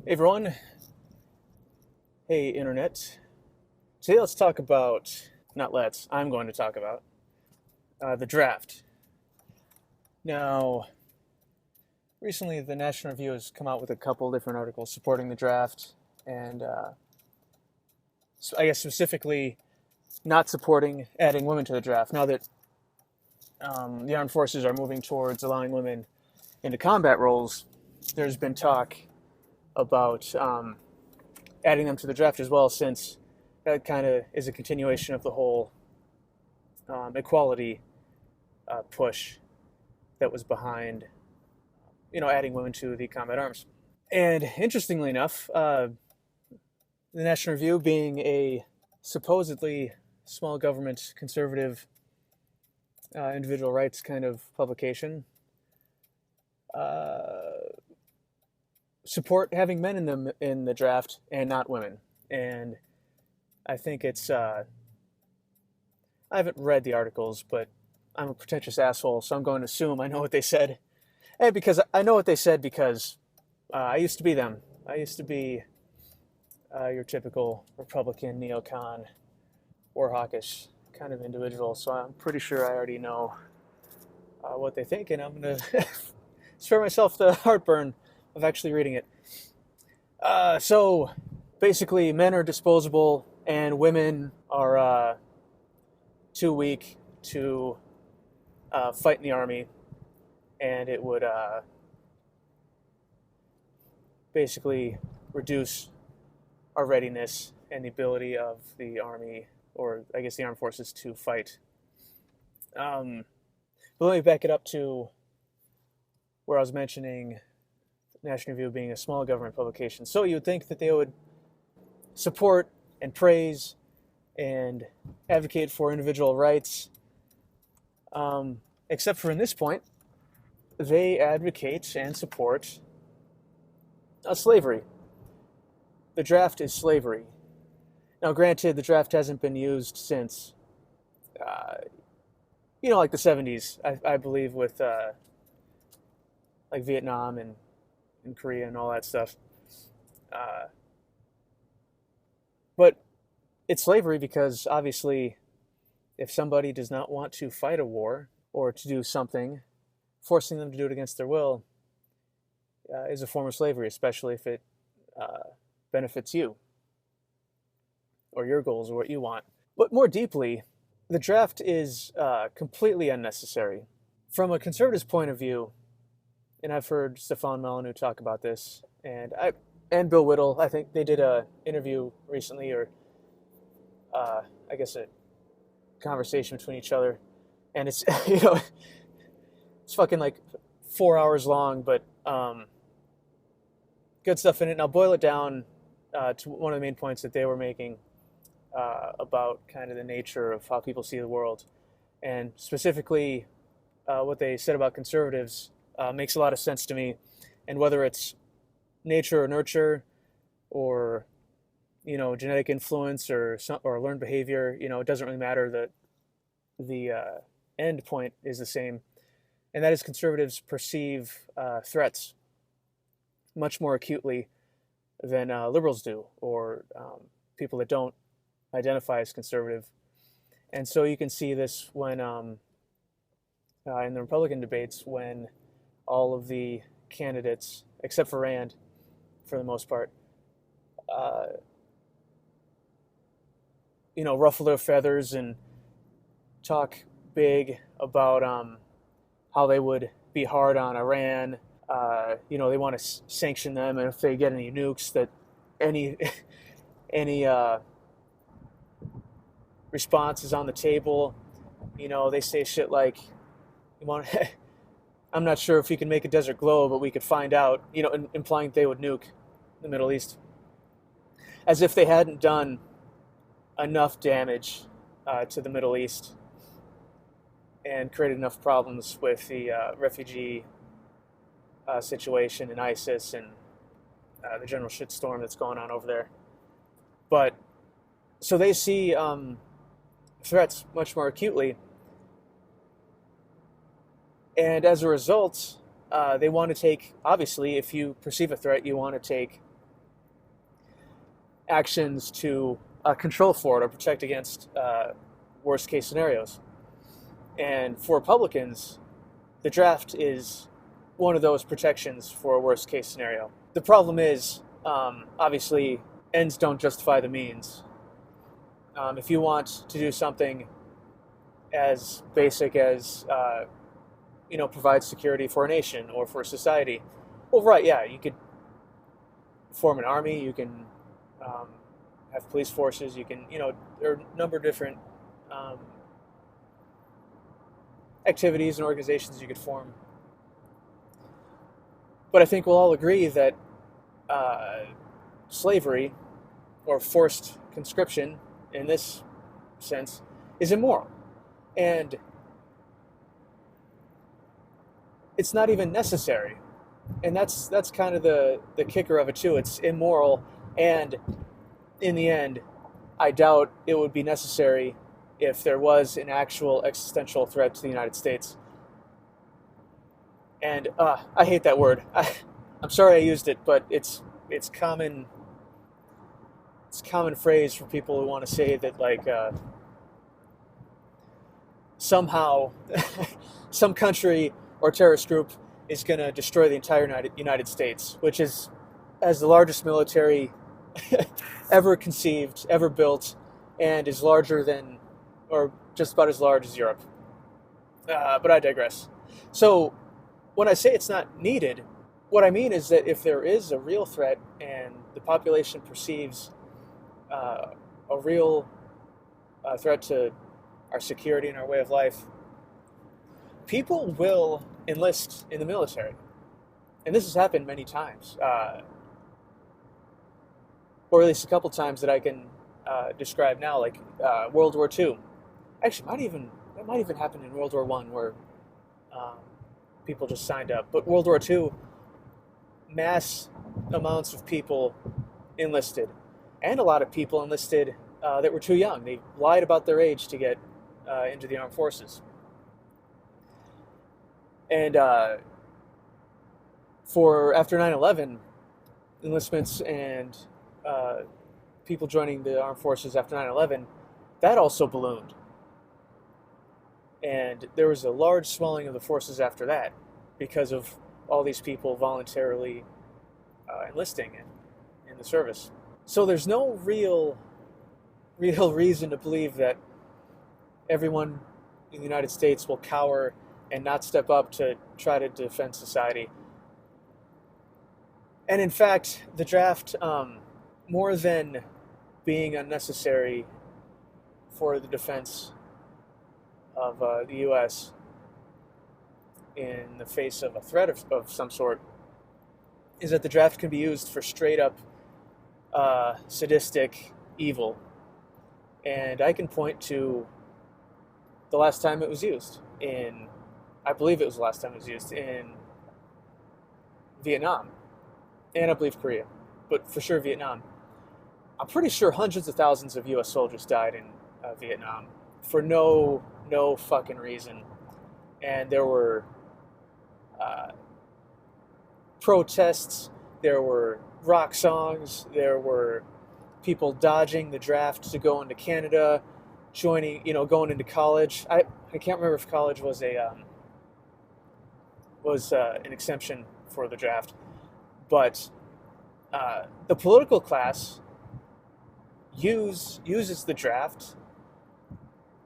Hey everyone, hey internet. Today let's talk about, not let's, I'm going to talk about the draft. Now, recently the National Review has come out with a couple different articles supporting the draft and I guess specifically not supporting adding women to the draft. Now that the armed forces are moving towards allowing women into combat roles, there's been talk about adding them to the draft as well, since that kind of is a continuation of the whole equality push that was behind, adding women to the combat arms. And interestingly enough, the National Review, being a supposedly small government conservative individual rights kind of publication, support having men in the draft and not women. And I think it's I haven't read the articles, but I'm a pretentious asshole, so I'm going to assume I know what they said. And because I know what they said because I used to be them. I used to be your typical Republican, neocon, war hawkish kind of individual, so I'm pretty sure I already know what they think, and I'm going to spare myself the heartburn of actually reading it. So basically, men are disposable and women are too weak to fight in the army, and it would basically reduce our readiness and the ability of the army, or I guess the armed forces, to fight. But let me back it up to where I was mentioning National Review being a small government publication. So you would think that they would support and praise and advocate for individual rights, except for in this point, they advocate and support slavery. The draft is slavery. Now, granted, the draft hasn't been used since, like the 70s, I believe, with like Vietnam and Korea and all that stuff. But it's slavery because, obviously, if somebody does not want to fight a war or to do something, forcing them to do it against their will is a form of slavery, especially if it benefits you or your goals or what you want. But more deeply, the draft is completely unnecessary. From a conservative's point of view, and I've heard Stefan Molyneux talk about this, and Bill Whittle, I think they did an interview recently, or I guess a conversation between each other, and it's it's fucking like 4 hours long, but good stuff in it. And I'll boil it down to one of the main points that they were making about kind of the nature of how people see the world, and specifically what they said about conservatives makes a lot of sense to me. And whether it's nature or nurture, or genetic influence, or learned behavior, it doesn't really matter. The end point is the same, and that is conservatives perceive threats much more acutely than liberals do, or people that don't identify as conservative. And so you can see this when in the Republican debates, when all of the candidates, except for Rand, for the most part, ruffle their feathers and talk big about how they would be hard on Iran. They want to sanction them, and if they get any nukes, that any response is on the table. They say shit like, "You want?" I'm not sure if we can make a desert glow, but we could find out. Implying they would nuke the Middle East, as if they hadn't done enough damage to the Middle East and created enough problems with the refugee situation and ISIS and the general shitstorm that's going on over there. But so they see threats much more acutely, and as a result, they want to take, obviously, if you perceive a threat, you want to take actions to control for it or protect against worst case scenarios. And for Republicans, the draft is one of those protections for a worst case scenario. The problem is, obviously, ends don't justify the means. If you want to do something as basic as provide security for a nation or for a society, well, right, yeah, you could form an army, you can have police forces, you can, there are a number of different activities and organizations you could form. But I think we'll all agree that slavery or forced conscription in this sense is immoral. And it's not even necessary. And that's kind of the kicker of it too. It's immoral, and in the end, I doubt it would be necessary if there was an actual existential threat to the United States. And I hate that word. I'm sorry I used it, but it's common. It's a common phrase for people who want to say that, like, somehow some country or terrorist group is going to destroy the entire United States, which has the largest military ever conceived, ever built, and is larger than, or just about as large as Europe. But I digress. So when I say it's not needed, what I mean is that if there is a real threat and the population perceives a real threat to our security and our way of life, people will enlist in the military. And this has happened many times, or at least a couple times that I can describe now, like World War II. Actually, it might even happen in World War I, where people just signed up. But World War II, mass amounts of people enlisted. And a lot of people enlisted that were too young. They lied about their age to get into the armed forces. And for after 9/11, enlistments and people joining the armed forces after 9/11, that also ballooned. And there was a large swelling of the forces after that because of all these people voluntarily enlisting in the service. So there's no real reason to believe that everyone in the United States will cower and not step up to try to defend society. And in fact, the draft, more than being unnecessary for the defense of the U.S. in the face of a threat of some sort, is that the draft can be used for straight up sadistic evil. And I can point to the last time it was used I believe it was the last time it was used in Vietnam, and I believe Korea, but for sure Vietnam. I'm pretty sure hundreds of thousands of U.S. soldiers died in Vietnam for no fucking reason. And there were protests, there were rock songs, there were people dodging the draft to go into Canada, going into college. I can't remember if college was an exemption for the draft, but the political class uses the draft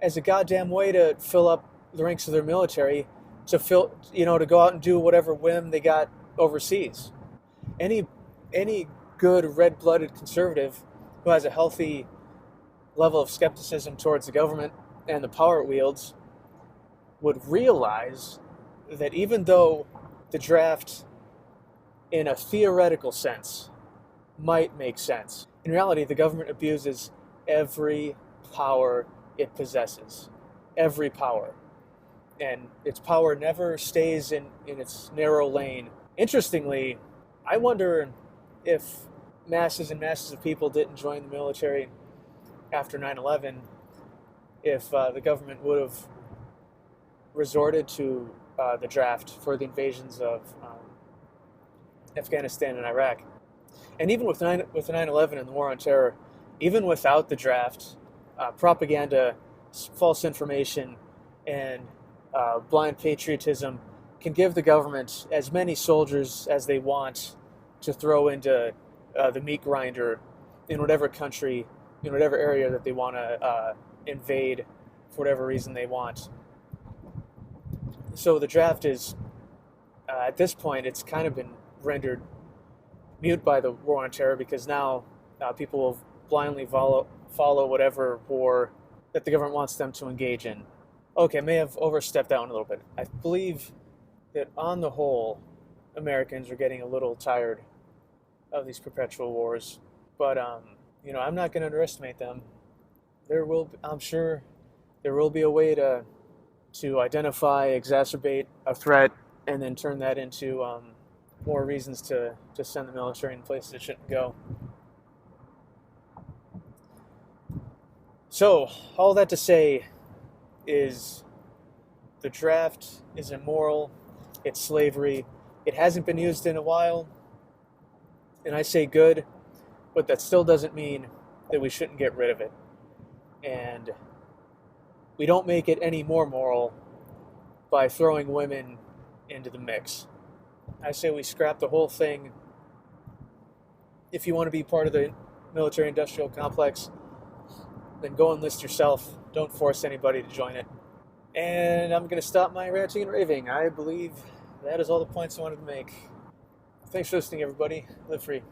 as a goddamn way to fill up the ranks of their military, to go out and do whatever whim they got overseas. Any good red-blooded conservative who has a healthy level of skepticism towards the government and the power it wields would realize that even though the draft, in a theoretical sense, might make sense, in reality, the government abuses every power it possesses. Every power. And its power never stays in its narrow lane. Interestingly, I wonder if masses and masses of people didn't join the military after 9/11, if the government would have resorted to the draft for the invasions of Afghanistan and Iraq. And even with 9/11 and the War on Terror, even without the draft, propaganda, false information, and blind patriotism can give the government as many soldiers as they want to throw into the meat grinder in whatever country, in whatever area that they want to invade for whatever reason they want. So the draft is, at this point, it's kind of been rendered mute by the War on Terror, because now people will blindly follow whatever war that the government wants them to engage in. Okay, I may have overstepped that one a little bit. I believe that on the whole, Americans are getting a little tired of these perpetual wars, but I'm not going to underestimate them. I'm sure, there will be a way to identify, exacerbate a threat, and then turn that into more reasons to send the military in places it shouldn't go. So, all that to say is the draft is immoral, it's slavery, it hasn't been used in a while, and I say good, but that still doesn't mean that we shouldn't get rid of it. And we don't make it any more moral by throwing women into the mix. I say we scrap the whole thing. If you want to be part of the military-industrial complex, then go enlist yourself. Don't force anybody to join it. And I'm going to stop my ranting and raving. I believe that is all the points I wanted to make. Thanks for listening, everybody. Live free.